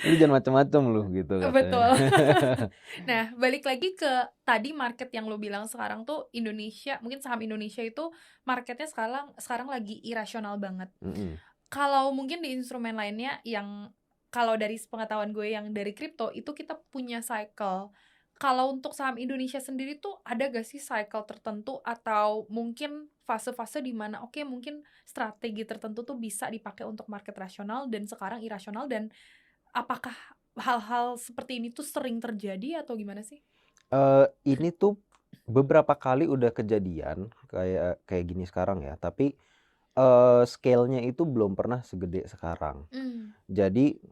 Lu jangan macem-macem lu gitu katanya. Betul. Nah, balik lagi ke tadi market yang lo bilang sekarang tuh Indonesia, mungkin saham Indonesia itu marketnya sekarang sekarang lagi irasional banget. Mhm. Kalau mungkin di instrumen lainnya yang kalau dari sepengetahuan gue yang dari kripto itu kita punya cycle. Kalau untuk saham Indonesia sendiri tuh ada gak sih cycle tertentu atau mungkin fase-fase di mana oke mungkin strategi tertentu tuh bisa dipakai untuk market rasional dan sekarang irasional, dan apakah hal-hal seperti ini tuh sering terjadi atau gimana sih? Ini tuh beberapa kali udah kejadian kayak kayak gini sekarang ya, tapi, scale-nya itu belum pernah segede sekarang. Mmm, Jadi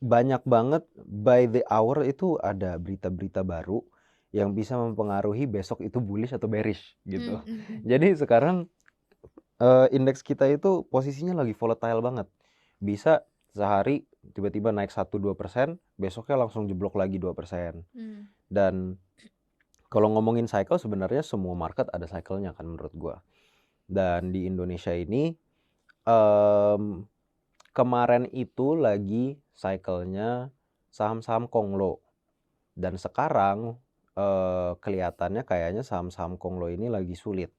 banyak banget by the hour itu ada berita-berita baru yang bisa mempengaruhi besok itu bullish atau bearish gitu. mhm. Jadi sekarang, indeks kita itu posisinya lagi volatile banget. Bisa sehari tiba-tiba naik 1-2%, besoknya langsung jeblok lagi 2%. Mmm, Dan kalau ngomongin cycle sebenarnya semua market ada cycle-nya kan menurut gua. Dan di Indonesia ini, mmm, kemarin itu lagi cycle-nya saham-saham konglo, dan sekarang, kelihatannya kayaknya saham-saham konglo ini lagi sulit,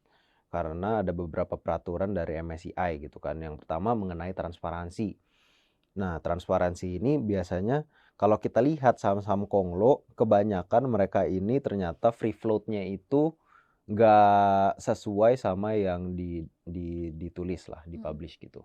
karena ada beberapa peraturan dari MSCI gitu kan. Yang pertama mengenai transparansi. Nah, transparansi ini biasanya kalau kita lihat saham-saham konglo, kebanyakan mereka ini ternyata free float-nya itu nggak sesuai sama yang ditulis lah, mhm, di-publish gitu.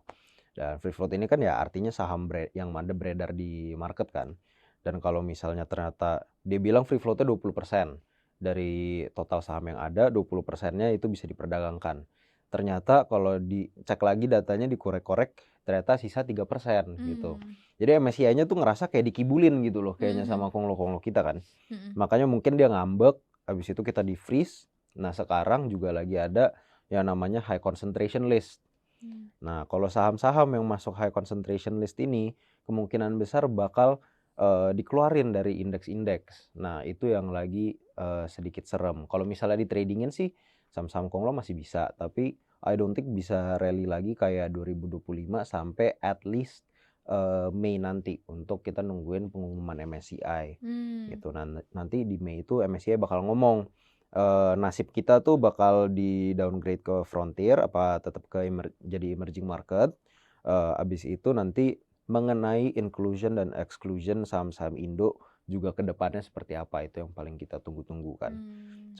Dan free float ini kan ya artinya saham yang ada beredar di market kan. Dan kalau misalnya ternyata dia bilang free float-nya 20% dari total saham yang ada, 20%-nya itu bisa diperdagangkan. Ternyata kalau dicek lagi datanya dikorek-korek, ternyata sisa 3% gitu. mmm, Jadi MSCI-nya tuh ngerasa kayak dikibulin gitu loh mhm kayaknya mhm, sama konglo-konglo kita kan. mhm, Makanya mungkin dia ngambek, habis itu kita di-freeze. Nah, sekarang juga lagi ada yang namanya high concentration list. mmm, Nah, kalau saham-saham yang masuk high concentration list ini, kemungkinan besar bakal, dikeluarin dari indeks-indeks. Nah, itu yang lagi, sedikit serem. Kalau misalnya di-trading-in sih, saham-saham konglo masih bisa, tapi I don't think bisa rally lagi kayak 2025 sampai at least, Mei nanti, untuk kita nungguin pengumuman MSCI, mmm, gitu. Nah, nanti di Mei itu MSCI bakal ngomong, nasib kita tuh bakal di-downgrade ke frontier apa tetap ke jadi emerging market, habis itu nanti mengenai inclusion dan exclusion saham-saham Indo juga ke depannya seperti apa, itu yang paling kita tunggu-tunggu kan. mmm.